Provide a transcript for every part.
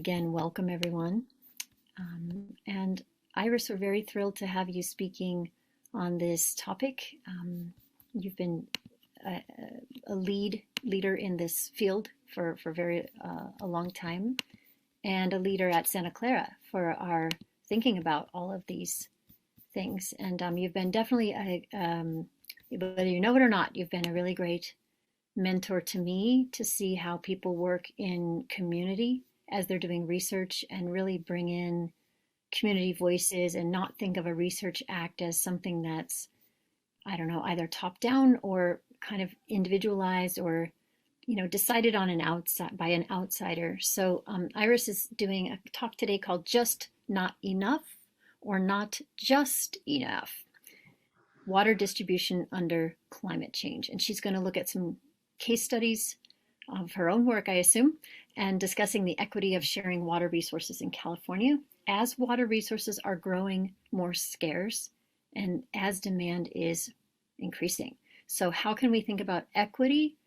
again, welcome everyone. And Iris, we're very thrilled to have you speaking on this topic. You've been a leader in this field for a long time, and a leader at Santa Clara for our thinking about all of these things. And you've been definitely, whether you know it or not, you've been a really great mentor to me to see how people work in community as they're doing research and really bring in community voices and not think of a research act as something that's, I don't know, either top down or kind of individualized or, decided on by an outsider. So Iris is doing a talk today called Just Not Enough or Not Just Enough, Water Distribution Under Climate Change. And she's going to look at some case studies of her own work, I assume, and discussing the equity of sharing water resources in California as water resources are growing more scarce and as demand is increasing. So how can we think about equity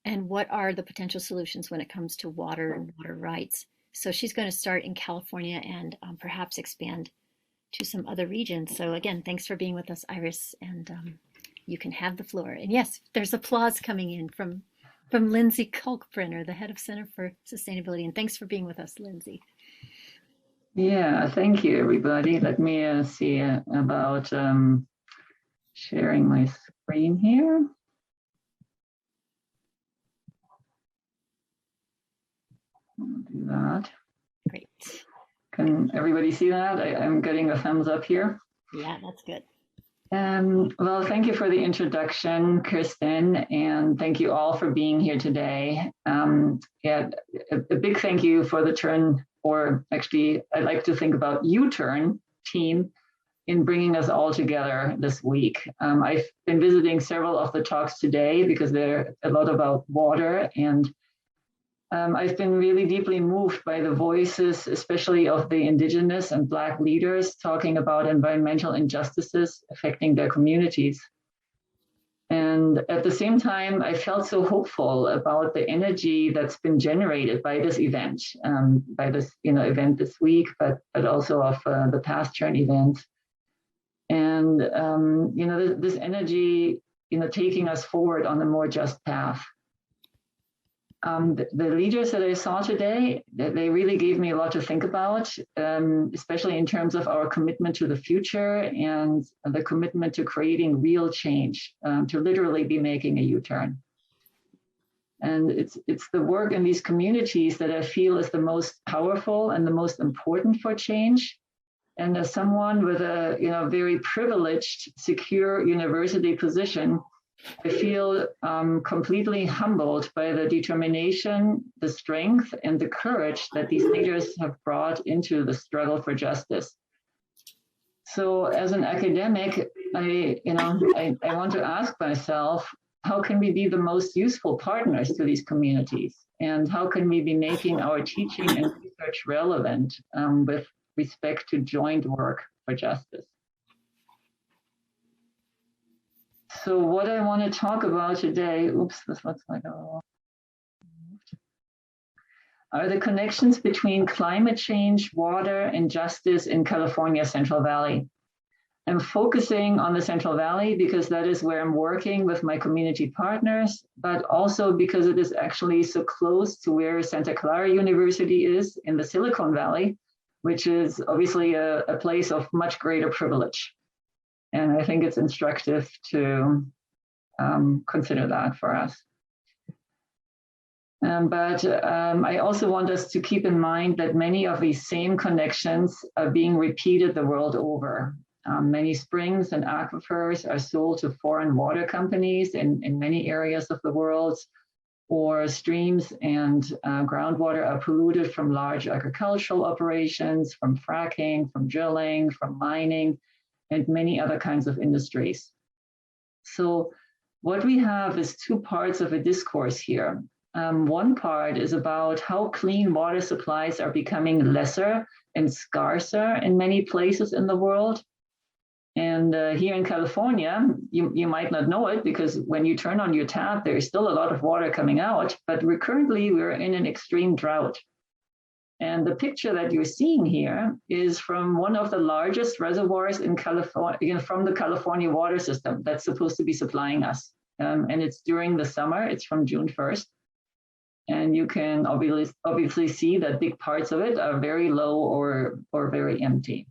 and what are the potential solutions when it comes to water and water rights? So she's going to start in California and perhaps expand to some other regions. So again, thanks for being with us, Iris, and you can have the floor. And yes, there's applause coming in from Lindsay Kalkbrenner, the head of Center for Sustainability. And thanks for being with us, Lindsay. Yeah, thank you, everybody. Let me see about sharing my screen here. I'll do that. Great. Can everybody see that? I'm getting a thumbs up here. Yeah, that's good. Well, thank you for the introduction, Kirsten, and thank you all for being here today. A big thank you for the tUrn, or actually, I like to think about tUrn team in bringing us all together this week. I've been visiting several of the talks today because they're a lot about water, and I've been really deeply moved by the voices, especially of the Indigenous and Black leaders talking about environmental injustices affecting their communities. And at the same time, I felt so hopeful about the energy that's been generated by this event, event this week, but also of the past tUrn events. And, this energy, taking us forward on a more just path. The leaders that I saw today, they really gave me a lot to think about, especially in terms of our commitment to the future and the commitment to creating real change, to literally be making a U-turn. And it's the work in these communities that I feel is the most powerful and the most important for change. And as someone with a very privileged, secure university position, I feel completely humbled by the determination, the strength, and the courage that these leaders have brought into the struggle for justice. So as an academic, I want to ask myself, how can we be the most useful partners to these communities? And how can we be making our teaching and research relevant with respect to joint work for justice? So what I want to talk about today, this looks like are the connections between climate change, water, and justice in California Central Valley. I'm focusing on the Central Valley because that is where I'm working with my community partners, but also because it is actually so close to where Santa Clara University is in the Silicon Valley, which is obviously a place of much greater privilege. And I think it's instructive to consider that for us. But I also want us to keep in mind that many of these same connections are being repeated the world over. Many springs and aquifers are sold to foreign water companies in many areas of the world, or streams and groundwater are polluted from large agricultural operations, from fracking, from drilling, from mining, and many other kinds of industries. So what we have is two parts of a discourse here. One part is about how clean water supplies are becoming lesser and scarcer in many places in the world. And here in California, you might not know it because when you turn on your tap, there is still a lot of water coming out, but we're in an extreme drought. And the picture that you're seeing here is from one of the largest reservoirs in California, from the California water system that's supposed to be supplying us. And it's during the summer, it's from June 1st. And you can obviously see that big parts of it are very low or very empty.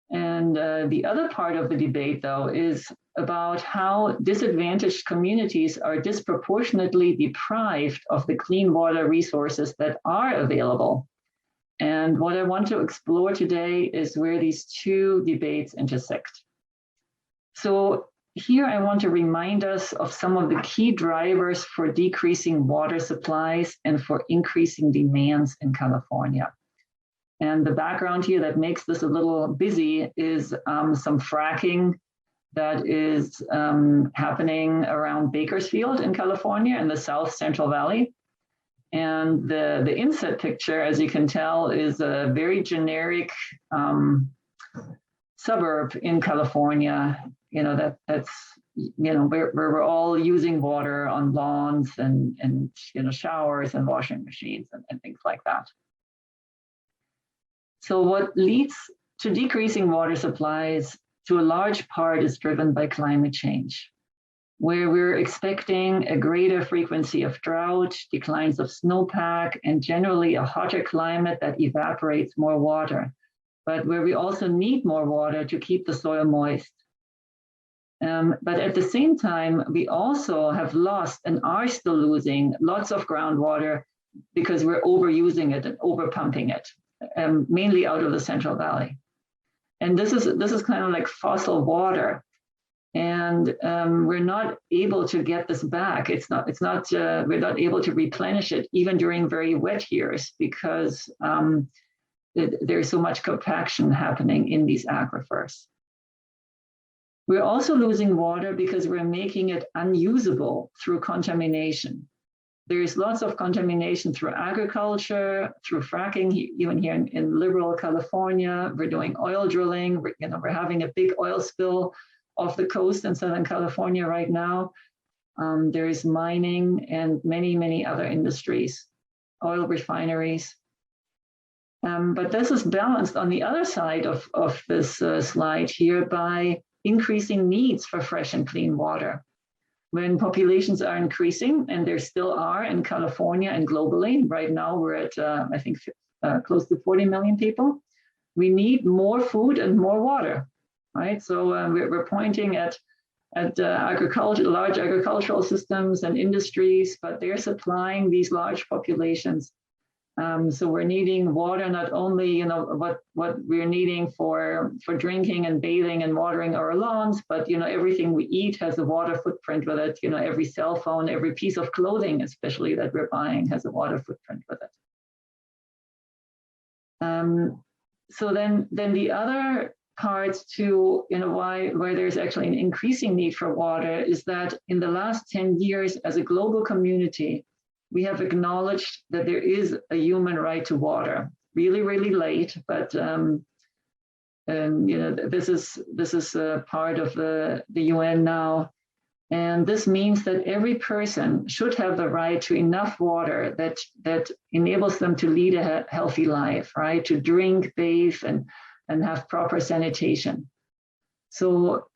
And the other part of the debate, though, is about how disadvantaged communities are disproportionately deprived of the clean water resources that are available. And what I want to explore today is where these two debates intersect. So here I want to remind us of some of the key drivers for decreasing water supplies and for increasing demands in California. And the background here that makes this a little busy is some fracking that is happening around Bakersfield in California in the South Central Valley. And the inset picture, as you can tell, is a very generic suburb in California, that's where we're all using water on lawns and showers and washing machines and things like that. So what leads to decreasing water supplies to a large part is driven by climate change, where we're expecting a greater frequency of drought, declines of snowpack, and generally a hotter climate that evaporates more water, but where we also need more water to keep the soil moist. But at the same time, we also have lost and are still losing lots of groundwater because we're overusing it and overpumping it, mainly out of the Central Valley. And this is kind of like fossil water, and we're not able to get this back. We're not able to replenish it even during very wet years because there's so much compaction happening in these aquifers. We're also losing water because we're making it unusable through contamination. There's lots of contamination through agriculture, through fracking, even here in liberal California. We're doing oil drilling. We're having a big oil spill off the coast in Southern California right now. There is mining and many, many other industries, oil refineries. But this is balanced on the other side of this slide here by increasing needs for fresh and clean water. When populations are increasing, and there still are in California and globally, right now we're at, I think, close to 40 million people, we need more food and more water, right? So we're pointing at agriculture, large agricultural systems and industries, but they're supplying these large populations. So we're needing water, not only what we're needing for drinking and bathing and watering our lawns, but everything we eat has a water footprint with it. Every cell phone, every piece of clothing, especially that we're buying, has a water footprint with it. So then the other parts to why there's actually an increasing need for water is that in the last 10 years, as a global community, we have acknowledged that there is a human right to water. Really, really late, but this is a part of the UN now, and this means that every person should have the right to enough water that enables them to lead a healthy life, right? To drink, bathe, and have proper sanitation. So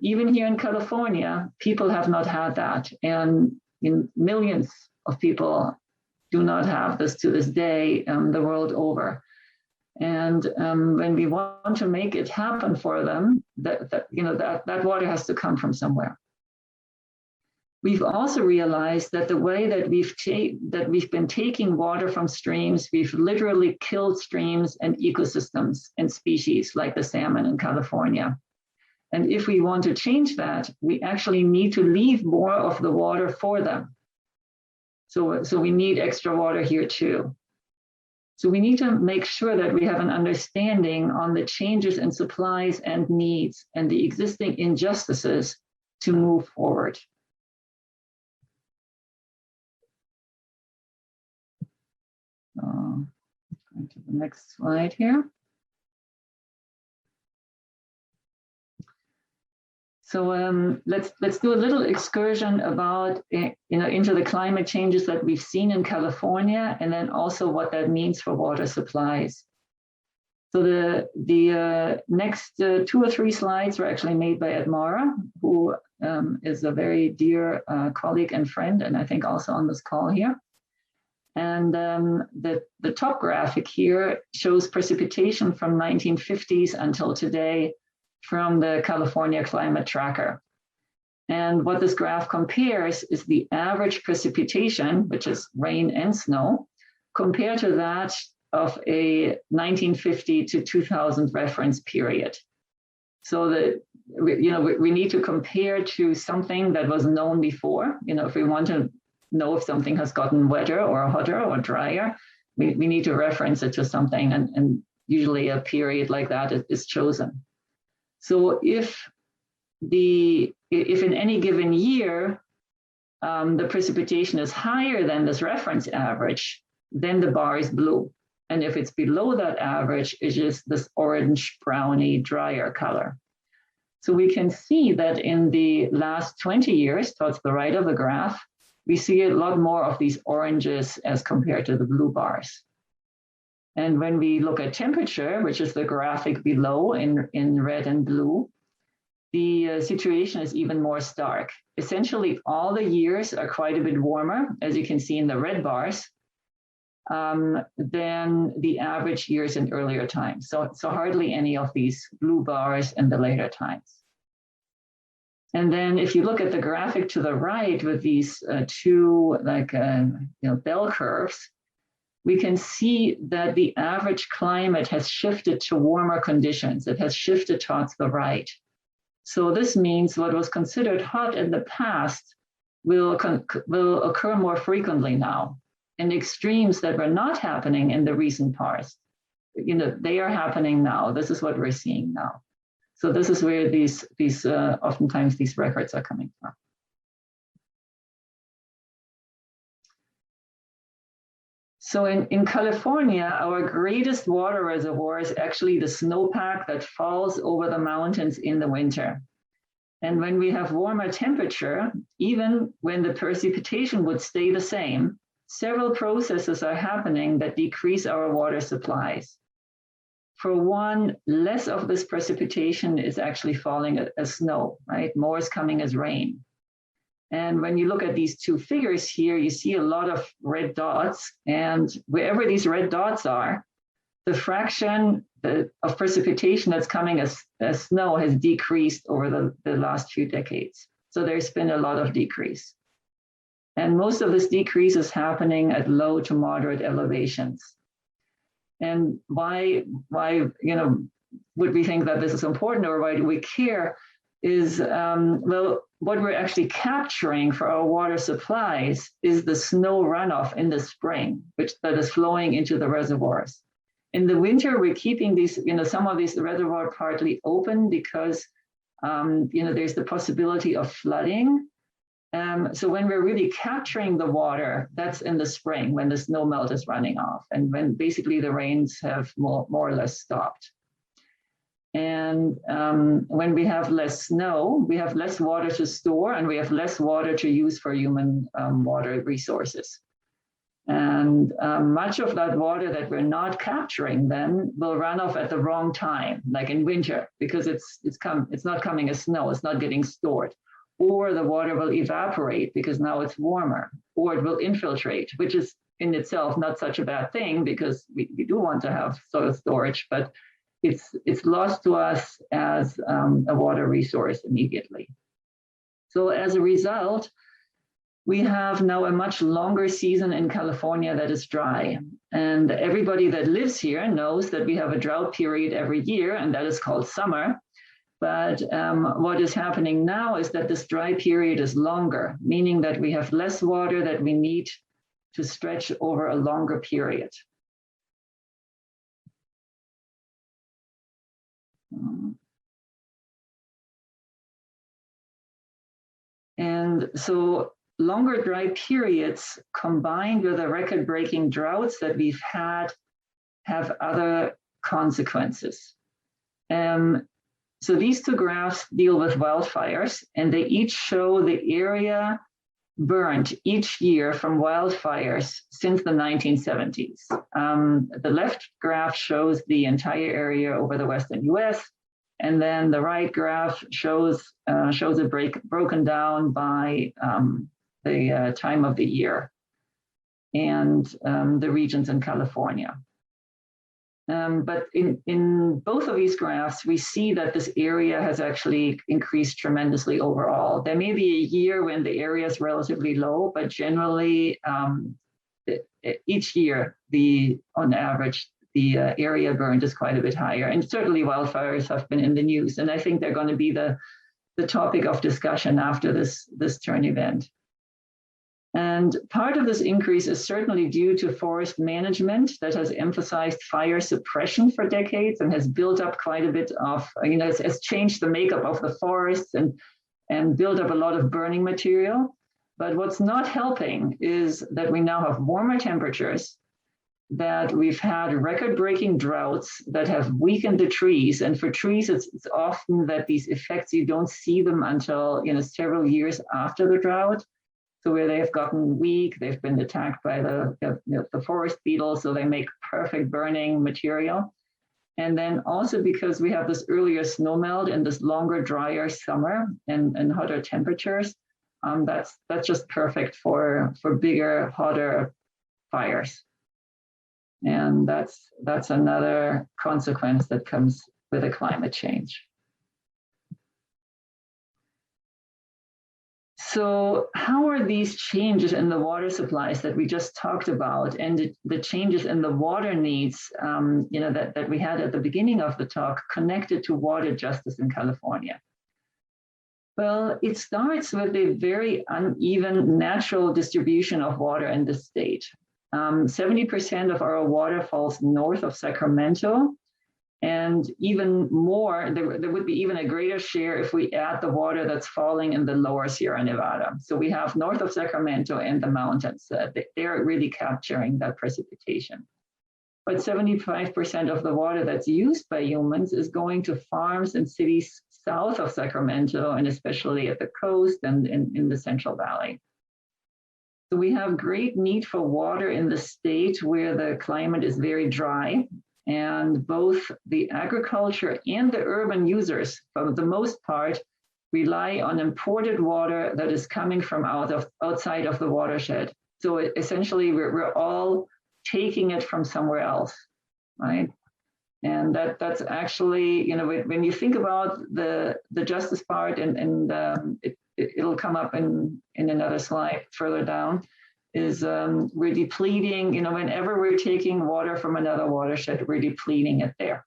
even here in California, people have not had that, and millions of people do not have this to this day the world over. And when we want to make it happen for them, that water has to come from somewhere. We've also realized that the way that we've been taking water from streams, we've literally killed streams and ecosystems and species like the salmon in California. And if we want to change that, we actually need to leave more of the water for them. So we need extra water here too. So we need to make sure that we have an understanding on the changes in supplies and needs and the existing injustices to move forward. Going to the next slide here. So let's do a little excursion about into the climate changes that we've seen in California, and then also what that means for water supplies. So the next 2 or 3 slides were actually made by Edmara, who is a very dear colleague and friend, and I think also on this call here. And the top graphic here shows precipitation from 1950s until today from the California Climate Tracker. And what this graph compares is the average precipitation, which is rain and snow, compared to that of a 1950 to 2000 reference period. So that we need to compare to something that was known before. If we want to know if something has gotten wetter or hotter or drier, we need to reference it to something, and usually a period like that is chosen. So if in any given year the precipitation is higher than this reference average, then the bar is blue. And if it's below that average, it's just this orange, browny, drier color. So we can see that in the last 20 years, towards the right of the graph, we see a lot more of these oranges as compared to the blue bars. And when we look at temperature, which is the graphic below in red and blue, the situation is even more stark. Essentially, all the years are quite a bit warmer, as you can see in the red bars, than the average years in earlier times. So hardly any of these blue bars in the later times. And then if you look at the graphic to the right with these two bell curves, we can see that the average climate has shifted to warmer conditions. It has shifted towards the right. So this means what was considered hot in the past will occur more frequently now. And extremes that were not happening in the recent past, they are happening now. This is what we're seeing now. So this is where these oftentimes these records are coming from. So in California, our greatest water reservoir is actually the snowpack that falls over the mountains in the winter. And when we have warmer temperature, even when the precipitation would stay the same, several processes are happening that decrease our water supplies. For one, less of this precipitation is actually falling as snow, right? More is coming as rain. And when you look at these two figures here, you see a lot of red dots, and wherever these red dots are, the fraction of precipitation that's coming as snow has decreased over the last few decades. So there's been a lot of decrease. And most of this decrease is happening at low to moderate elevations. And why would we think that this is important, or why do we care? Is what we're actually capturing for our water supplies is the snow runoff in the spring, that is flowing into the reservoirs. In the winter, we're keeping these, some of these reservoirs partly open because there's the possibility of flooding. So when we're really capturing the water, that's in the spring when the snow melt is running off and when basically the rains have more or less stopped. And when we have less snow, we have less water to store and we have less water to use for human water resources. And much of that water that we're not capturing then will run off at the wrong time, like in winter, because it's not coming as snow, it's not getting stored. Or the water will evaporate because now it's warmer, or it will infiltrate, which is in itself not such a bad thing because we do want to have soil storage, but it's lost to us as a water resource immediately. So as a result, we have now a much longer season in California that is dry. And everybody that lives here knows that we have a drought period every year, and that is called summer. But what is happening now is that this dry period is longer, meaning that we have less water that we need to stretch over a longer period. And so longer dry periods combined with the record-breaking droughts that we've had have other consequences. So these two graphs deal with wildfires, and they each show the area burned each year from wildfires since the 1970s. The left graph shows the entire area over the Western US, and then the right graph shows it broken down by the time of the year and the regions in California. But in both of these graphs, we see that this area has actually increased tremendously overall. There may be a year when the area is relatively low, but generally each year, on average, the area burned is quite a bit higher. And certainly wildfires have been in the news. And I think they're going to be the topic of discussion after this tUrn event. And part of this increase is certainly due to forest management that has emphasized fire suppression for decades and has built up quite a bit of, has changed the makeup of the forests and built up a lot of burning material. But what's not helping is that we now have warmer temperatures, that we've had record-breaking droughts that have weakened the trees. And for trees, it's often that these effects, you don't see them until several years after the drought. So where they have gotten weak, they've been attacked by the forest beetle, so they make perfect burning material. And then also because we have this earlier snowmelt and this longer, drier summer and hotter temperatures, that's just perfect for bigger, hotter fires. And that's another consequence that comes with a climate change. So how are these changes in the water supplies that we just talked about and the changes in the water needs that we had at the beginning of the talk connected to water justice in California? Well, it starts with a very uneven natural distribution of water in the state. 70% of our water falls north of Sacramento. And even more, there would be even a greater share if we add the water that's falling in the lower Sierra Nevada. So we have north of Sacramento and the mountains. They're really capturing that precipitation. But 75% of the water that's used by humans is going to farms and cities south of Sacramento, and especially at the coast and in the Central Valley. So we have great need for water in the state where the climate is very dry. And both the agriculture and the urban users, for the most part, rely on imported water that is coming from outside of the watershed. So essentially, we're all taking it from somewhere else, right? And that's actually, when you think about the justice part, and it'll come up in another slide further down, is we're depleting, whenever we're taking water from another watershed, we're depleting it there.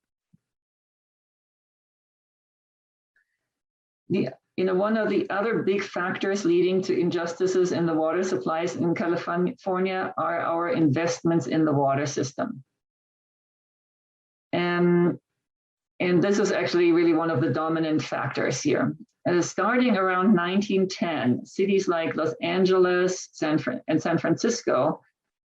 One of the other big factors leading to injustices in the water supplies in California are our investments in the water system. And this is actually really one of the dominant factors here. Starting around 1910, cities like Los Angeles and San Francisco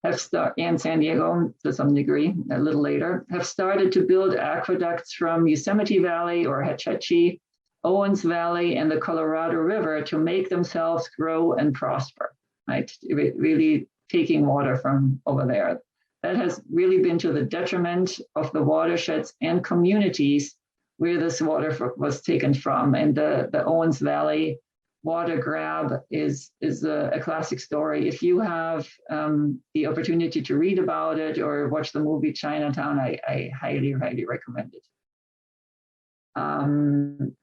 and San Diego, to some degree, a little later, have started to build aqueducts from Yosemite Valley or Hetch Hetchy, Owens Valley, and the Colorado River to make themselves grow and prosper, right? Really taking water from over there. That has really been to the detriment of the watersheds and communities where this water was taken from. And the Owens Valley water grab is a classic story. If you have the opportunity to read about it or watch the movie Chinatown, I highly, highly recommend it. And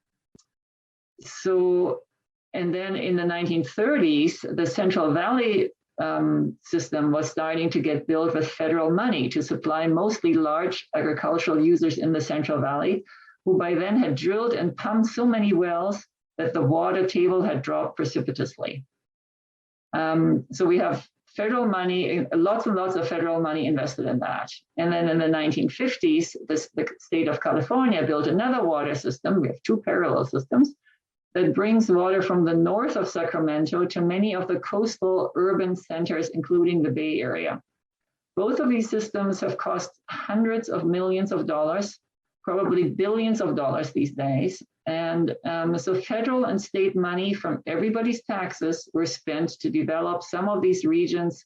then in the 1930s, the Central Valley system was starting to get built with federal money to supply mostly large agricultural users in the Central Valley, who by then had drilled and pumped so many wells that the water table had dropped precipitously. So we have federal money, lots and lots of federal money invested in that. And then in the 1950s, the state of California built another water system. We have two parallel systems that brings water from the north of Sacramento to many of the coastal urban centers, including the Bay Area. Both of these systems have cost hundreds of millions of dollars, probably billions of dollars these days. And so federal and state money from everybody's taxes were spent to develop some of these regions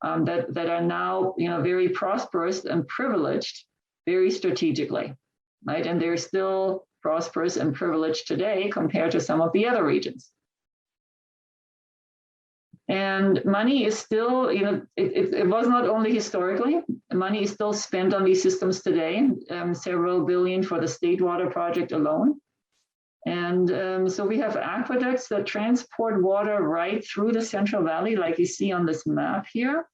that are now, very prosperous and privileged, very strategically, right? And they're still prosperous and privileged today compared to some of the other regions. And money is still, it was not only historically, money is still spent on these systems today, several billion for the state water project alone. And so we have aqueducts that transport water right through the Central Valley, like you see on this map here.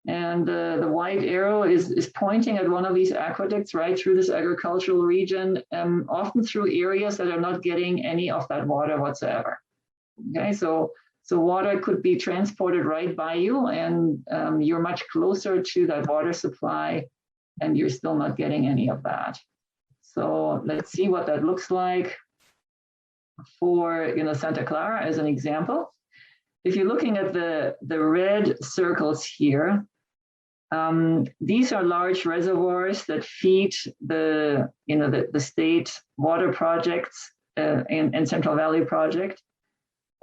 And the white arrow is pointing at one of these aqueducts right through this agricultural region, often through areas that are not getting any of that water whatsoever. Okay, so water could be transported right by you, and you're much closer to that water supply, and you're still not getting any of that. So let's see what that looks like for Santa Clara as an example. If you're looking at the red circles here, these are large reservoirs that feed the state water projects and Central Valley project.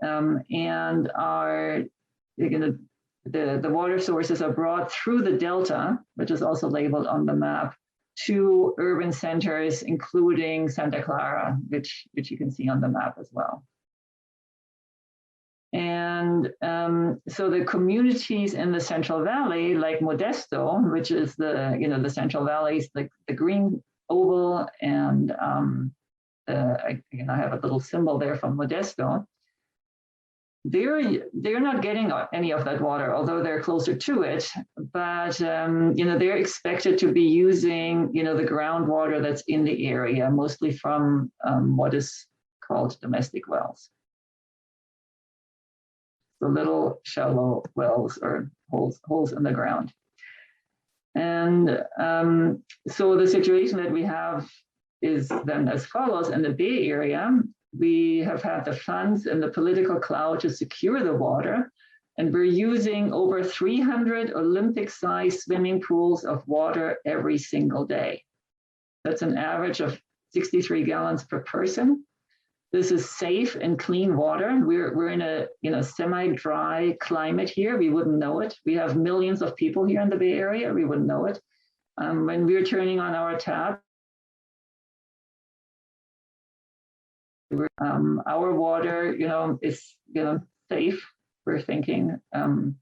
And are the water sources are brought through the delta, which is also labeled on the map, to urban centers, including Santa Clara, which you can see on the map as well. And so the communities in the Central Valley, like Modesto, which is the Central Valley's the green oval, and I have a little symbol there from Modesto. They're not getting any of that water, although they're closer to it. But they're expected to be using the groundwater that's in the area, mostly from what is called domestic wells. So little shallow wells or holes in the ground. And so the situation that we have is then as follows. In the Bay Area, we have had the funds and the political clout to secure the water, and we're using over 300 Olympic-sized swimming pools of water every single day. That's an average of 63 gallons per person. This is safe and clean water. We're in a semi-dry climate here. We wouldn't know it. We have millions of people here in the Bay Area. We wouldn't know it. When we're turning on our tap, our water, is safe. We're thinking. I'm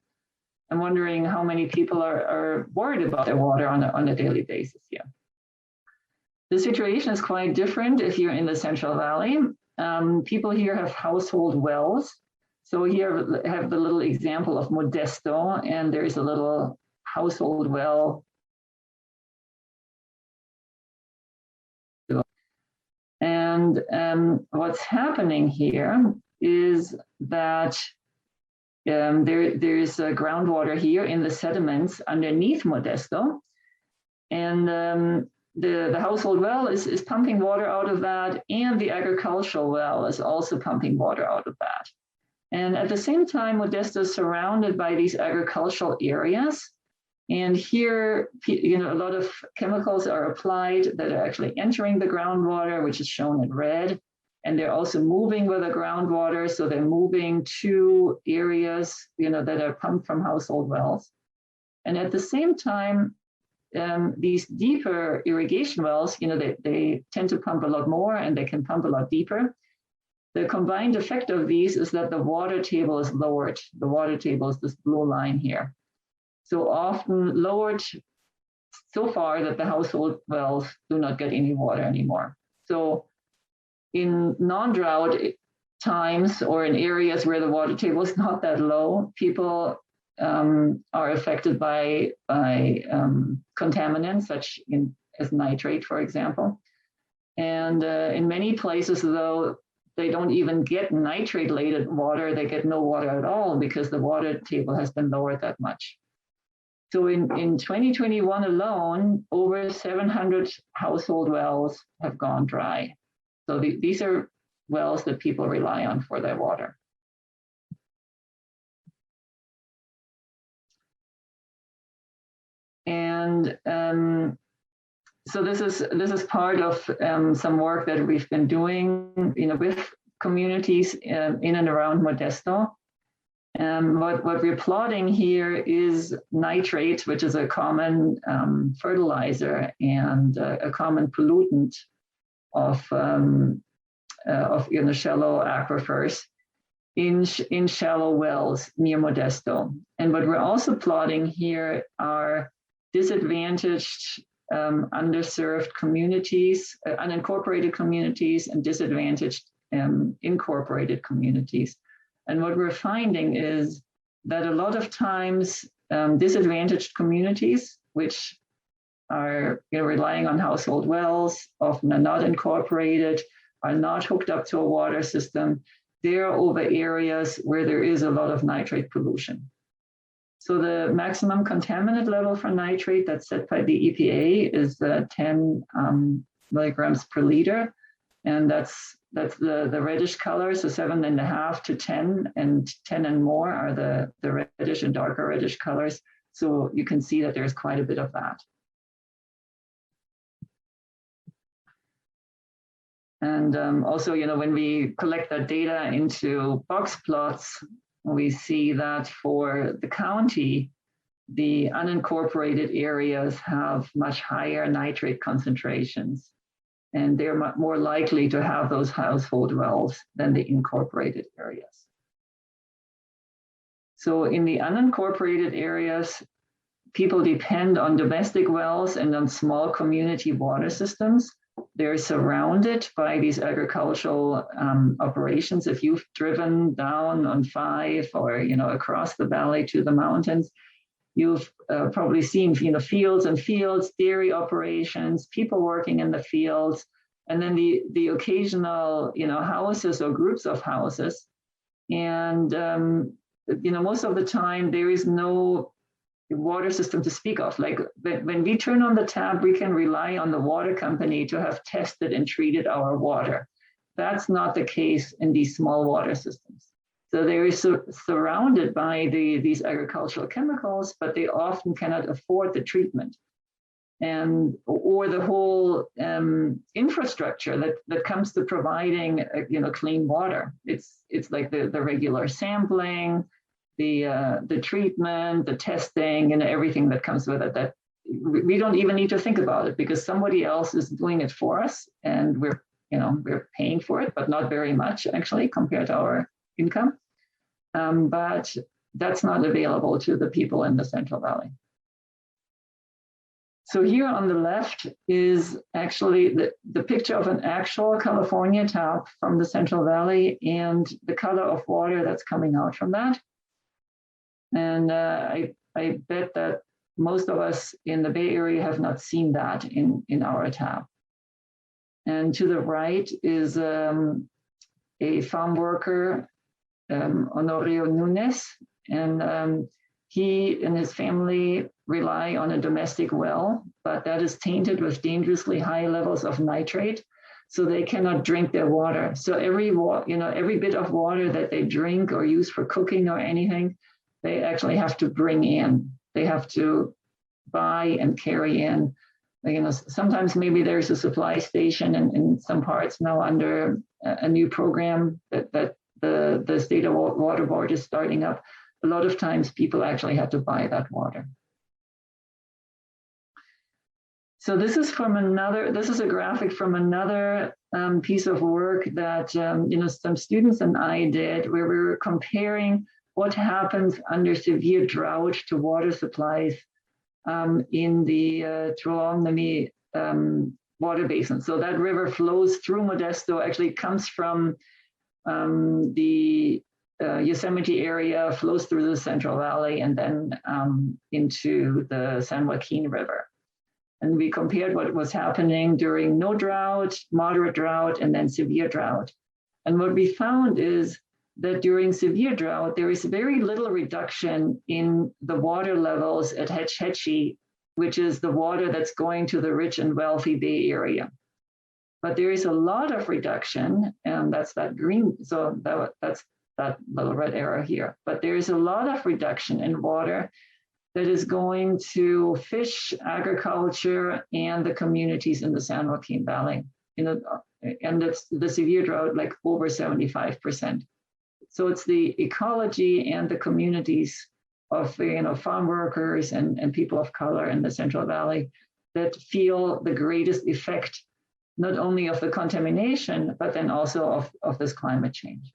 wondering how many people are worried about their water on a daily basis here. The situation is quite different if you're in the Central Valley. People here have household wells. So here I have the little example of Modesto, and there's a little household well. And what's happening here is that there's groundwater here in the sediments underneath Modesto. And the household well is pumping water out of that, and the agricultural well is also pumping water out of that. And at the same time, Modesto is surrounded by these agricultural areas. And here, a lot of chemicals are applied that are actually entering the groundwater, which is shown in red. And they're also moving with the groundwater. So they're moving to areas, that are pumped from household wells. And at the same time, these deeper irrigation wells, they tend to pump a lot more, and they can pump a lot deeper. The combined effect of these is that the water table is lowered. The water table is this blue line here. So often lowered so far that the household wells do not get any water anymore. So in non-drought times, or in areas where the water table is not that low, people are affected by contaminants such as nitrate, for example. And in many places, though, they don't even get nitrate-laden water. They get no water at all because the water table has been lowered that much. So in 2021 alone, over 700 household wells have gone dry. So these are wells that people rely on for their water. And So this is part of some work that we've been doing, with communities in and around Modesto. What we're plotting here is nitrate, which is a common fertilizer and a common pollutant of shallow aquifers in shallow wells near Modesto. And what we're also plotting here are disadvantaged, underserved communities, unincorporated communities, and disadvantaged incorporated communities. And what we're finding is that a lot of times disadvantaged communities, which are relying on household wells, often are not incorporated, are not hooked up to a water system, they're over areas where there is a lot of nitrate pollution. So the maximum contaminant level for nitrate that's set by the EPA is 10 milligrams per liter. And that's the reddish color, so 7.5 to 10, and 10 and more are the reddish and darker reddish colors. So you can see that there's quite a bit of that. And also, when we collect that data into box plots, we see that for the county, the unincorporated areas have much higher nitrate concentrations, and they're more likely to have those household wells than the incorporated areas. So in the unincorporated areas, people depend on domestic wells and on small community water systems. They're surrounded by these agricultural operations. If you've driven down on 5 or across the valley to the mountains, you've probably seen fields and fields, dairy operations, people working in the fields, and then the occasional houses or groups of houses. And most of the time there is no water system to speak of. Like when we turn on the tap, we can rely on the water company to have tested and treated our water. That's not the case in these small water systems. So they're surrounded by these agricultural chemicals, but they often cannot afford the treatment or the whole infrastructure that comes to providing clean water. It's like the regular sampling, the treatment, the testing, and everything that comes with it, that we don't even need to think about it because somebody else is doing it for us, and we're paying for it, but not very much actually compared to our income. But that's not available to the people in the Central Valley. So here on the left is actually the picture of an actual California tap from the Central Valley and the color of water that's coming out from that. And I bet that most of us in the Bay Area have not seen that in our tap. And to the right is a farm worker, Honorio Nunes, and he and his family rely on a domestic well, but that is tainted with dangerously high levels of nitrate, so they cannot drink their water. So every bit of water that they drink or use for cooking or anything, they actually have to bring in. They have to buy and carry in. Sometimes maybe there's a supply station in some parts now under a new program that the State Water Board is starting up. A lot of times people actually have to buy that water. So this is a graphic from another piece of work that some students and I did, where we were comparing what happens under severe drought to water supplies in the Tuolumne water basin. So that river flows through Modesto, actually comes from the Yosemite area, flows through the Central Valley, and then into the San Joaquin River. And we compared what was happening during no drought, moderate drought, and then severe drought. And what we found is that during severe drought, there is very little reduction in the water levels at Hetch Hetchy, which is the water that's going to the rich and wealthy Bay Area. But there is a lot of reduction, and that's that green, so that's that little red arrow here. But there is a lot of reduction in water that is going to fish, agriculture, and the communities in the San Joaquin Valley. And it's the severe drought, like over 75%. So it's the ecology and the communities of farm workers and people of color in the Central Valley that feel the greatest effect, not only of the contamination, but then also of this climate change.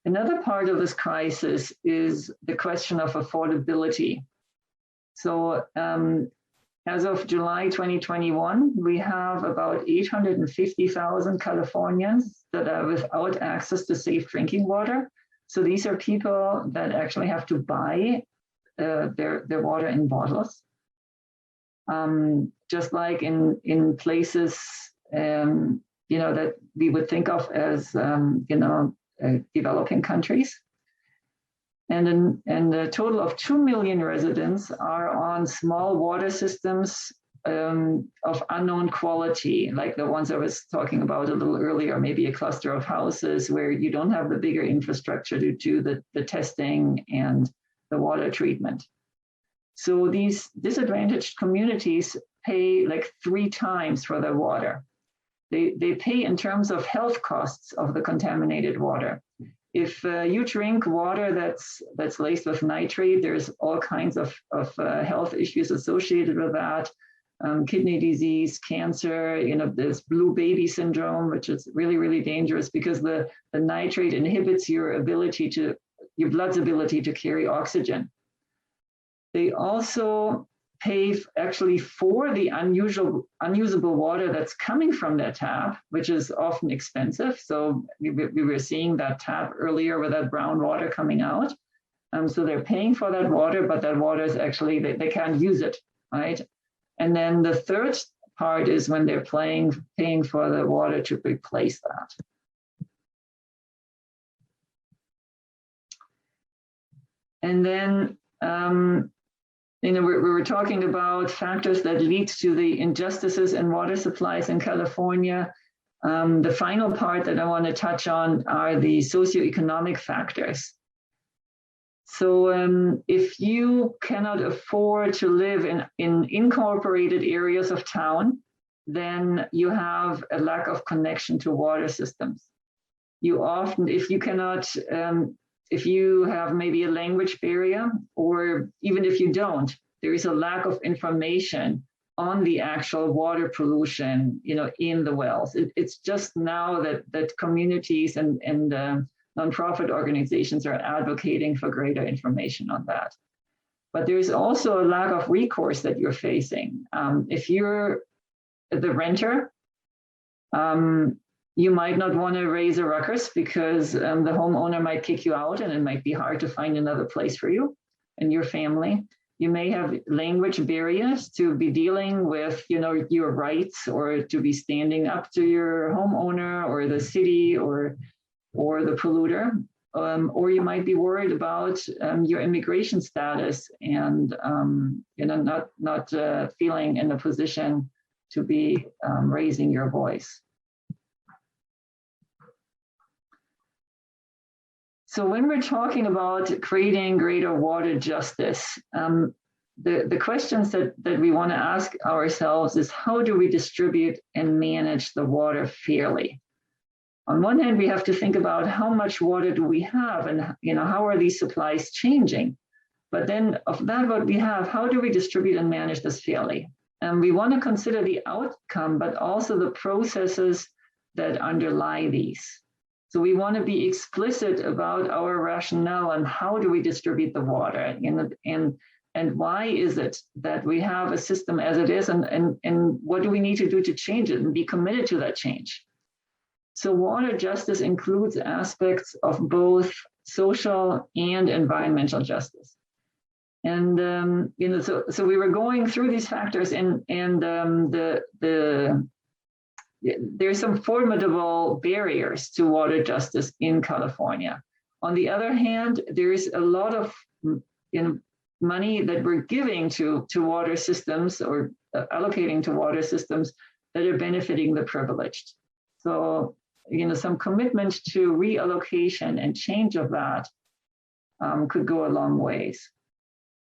Another part of this crisis is the question of affordability. So as of July 2021, we have about 850,000 Californians that are without access to safe drinking water. So these are people that actually have to buy their water in bottles. Just like in places, that we would think of as, developing countries. And a total of 2 million residents are on small water systems of unknown quality, like the ones I was talking about a little earlier, maybe a cluster of houses where you don't have the bigger infrastructure to do the testing and the water treatment. So these disadvantaged communities pay like 3 times for their water. They pay in terms of health costs of the contaminated water. If you drink water that's laced with nitrate, there's all kinds of health issues associated with that. Kidney disease, cancer, this blue baby syndrome, which is really, really dangerous because the nitrate inhibits your blood's ability to carry oxygen. They also pay actually for the unusable water that's coming from their tap, which is often expensive. So we were seeing that tap earlier with that brown water coming out. So they're paying for that water, but that water is actually, they can't use it, right? And then the third part is when they're paying for the water to replace that. And then, we were talking about factors that lead to the injustices in water supplies in California. The final part that I want to touch on are the socioeconomic factors. So if you cannot afford to live in incorporated areas of town, then you have a lack of connection to water systems. You often, if you have maybe a language barrier, or even if you don't, there is a lack of information on the actual water pollution, in the wells. It's just now that communities and nonprofit organizations are advocating for greater information on that. But there's also a lack of recourse that you're facing. If you're the renter, you might not want to raise a ruckus because the homeowner might kick you out and it might be hard to find another place for you and your family. You may have language barriers to be dealing with, your rights, or to be standing up to your homeowner or the city or the polluter. Or you might be worried about your immigration status and not feeling in a position to be raising your voice. So when we're talking about creating greater water justice, the questions that we want to ask ourselves is, how do we distribute and manage the water fairly? On one hand, we have to think about how much water do we have and how are these supplies changing? But then of that what we have, how do we distribute and manage this fairly? And we want to consider the outcome, but also the processes that underlie these. So we want to be explicit about our rationale and how do we distribute the water, and why is it that we have a system as it is, and what do we need to do to change it and be committed to that change. So water justice includes aspects of both social and environmental justice. And so we were going through these factors, and there's some formidable barriers to water justice in California. On the other hand, there is a lot of money that we're giving to water systems, or allocating to water systems, that are benefiting the privileged. So some commitment to reallocation and change of that could go a long ways.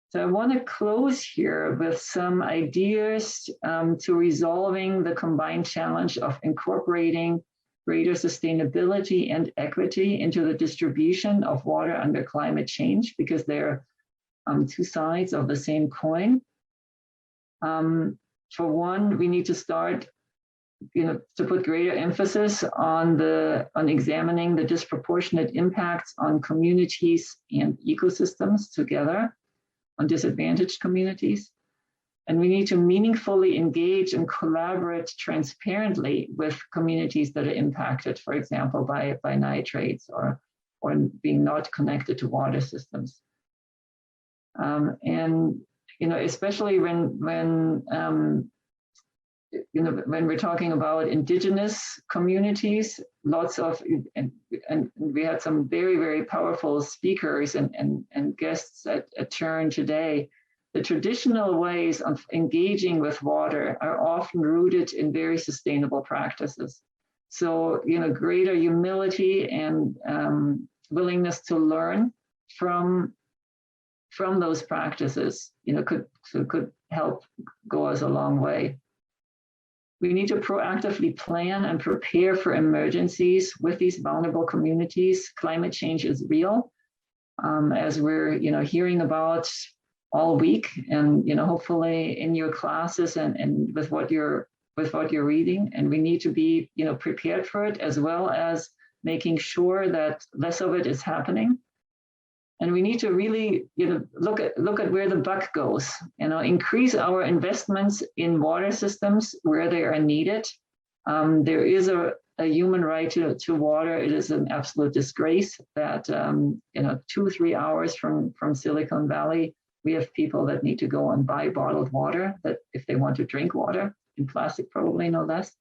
So I want to close here with some ideas to resolving the combined challenge of incorporating greater sustainability and equity into the distribution of water under climate change, because they're two sides of the same coin. For one, we need to start, to put greater emphasis on examining the disproportionate impacts on communities and ecosystems together, on disadvantaged communities. And we need to meaningfully engage and collaborate transparently with communities that are impacted, for example, by nitrates or being not connected to water systems. And especially when we're talking about indigenous communities, and we had some very, very powerful speakers and guests at tUrn today. The traditional ways of engaging with water are often rooted in very sustainable practices. So, greater humility and willingness to learn from those practices, could help go us a long way. We need to proactively plan and prepare for emergencies with these vulnerable communities. Climate change is real, as we're hearing about all week, and hopefully in your classes and with what you're reading. And we need to be prepared for it, as well as making sure that less of it is happening. And we need to really look at where the buck goes. Increase our investments in water systems where they are needed. There is a human right to water. It is an absolute disgrace that 2-3 hours from Silicon Valley, we have people that need to go and buy bottled water, that if they want to drink water, in plastic probably no less.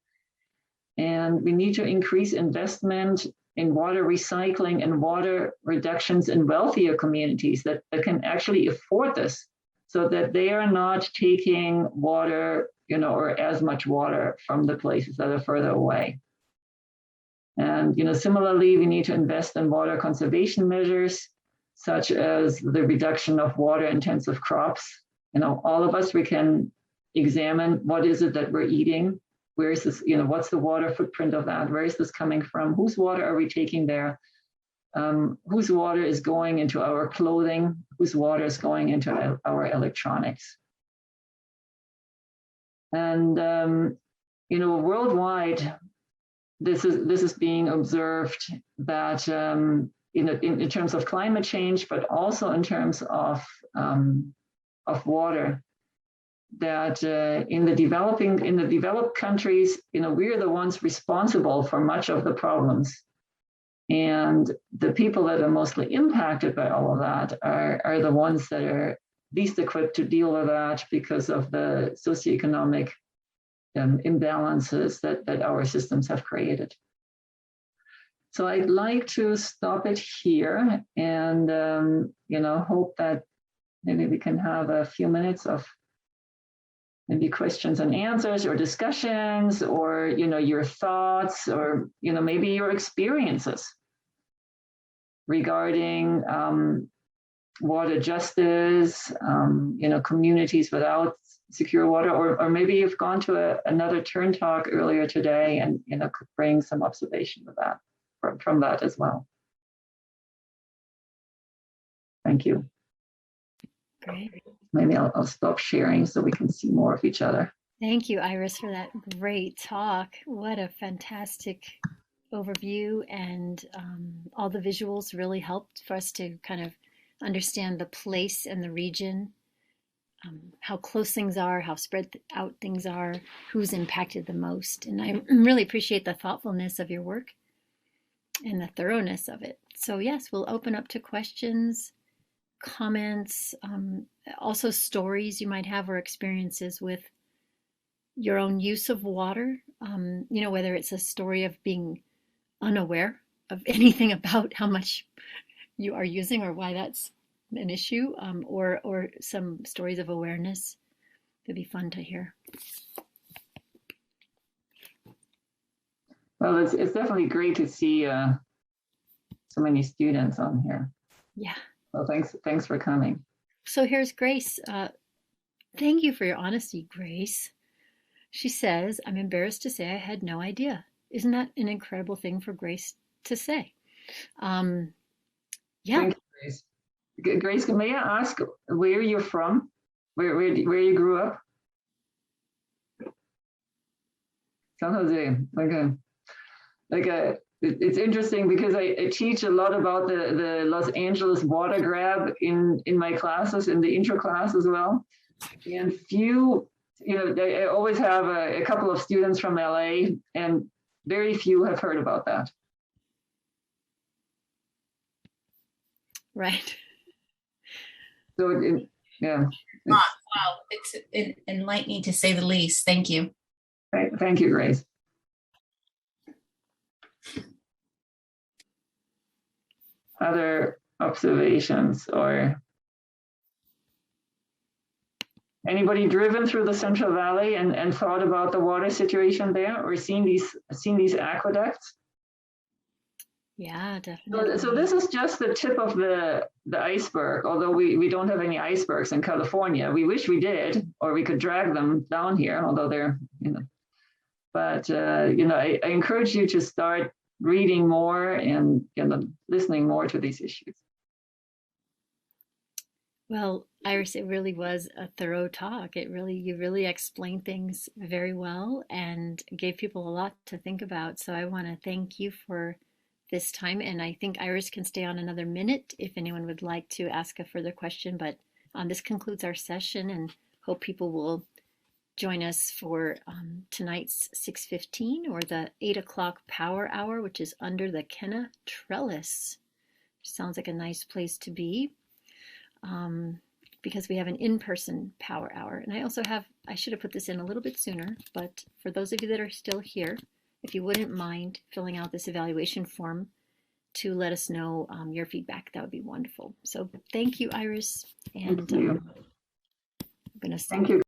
And we need to increase investment in water recycling and water reductions in wealthier communities that can actually afford this, so that they are not taking water, or as much water from the places that are further away. And similarly, we need to invest in water conservation measures, such as the reduction of water-intensive crops. All of us, we can examine what is it that we're eating. Where is this, what's the water footprint of that? Where is this coming from? Whose water are we taking there? Whose water is going into our clothing? Whose water is going into our electronics? And, worldwide, this is being observed that, in terms of climate change, but also in terms of water, that in the developed countries, we're the ones responsible for much of the problems. And the people that are mostly impacted by all of that are the ones that are least equipped to deal with that because of the socioeconomic imbalances that our systems have created. So I'd like to stop it here and, hope that maybe we can have a few minutes of maybe questions and answers or discussions, or, your thoughts, or, maybe your experiences regarding water justice, communities without secure water, or maybe you've gone to another tUrn talk earlier today and, could bring some observation of that from that as well. Thank you. Great. Maybe I'll stop sharing so we can see more of each other. Thank you, Iris, for that great talk. What a fantastic overview, and all the visuals really helped for us to kind of understand the place and the region, how close things are, how spread out things are, who's impacted the most. And I really appreciate the thoughtfulness of your work and the thoroughness of it. So yes, we'll open up to questions, comments, also stories you might have or experiences with your own use of water, whether it's a story of being unaware of anything about how much you are using or why that's an issue, or some stories of awareness. It'd be fun to hear. Well, it's definitely great to see so many students on here. Yeah. Well, thanks for coming. So here's Grace. Thank you for your honesty, Grace. She says, I'm embarrassed to say I had no idea. Isn't that an incredible thing for Grace to say? Yeah. Thank you, Grace. Grace, may I ask where you're from? Where you grew up? San Jose. It's interesting because I teach a lot about the Los Angeles water grab in my classes, in the intro class as well. And few, I always have a couple of students from LA, and very few have heard about that. Right. So, yeah. Wow, it's enlightening to say the least. Thank you. Thank you, Grace. Other observations or anybody driven through the Central Valley and thought about the water situation there or seen these aqueducts? Yeah, definitely. So this is just the tip of the iceberg, although we don't have any icebergs in California. We wish we did, or we could drag them down here, although they're, but I encourage you to start reading more and listening more to these issues. Well, Iris, it really was a thorough talk. You really explained things very well and gave people a lot to think about. So I want to thank you for this time. And I think Iris can stay on another minute if anyone would like to ask a further question. But this concludes our session, and hope people will join us for tonight's 6:15 or the 8 o'clock power hour, which is under the Kenna Trellis. Sounds like a nice place to be. Because we have an in-person power hour. And I should have put this in a little bit sooner, but for those of you that are still here, if you wouldn't mind filling out this evaluation form to let us know your feedback, that would be wonderful. So thank you, Iris. And Thank you. I'm going to Thank you.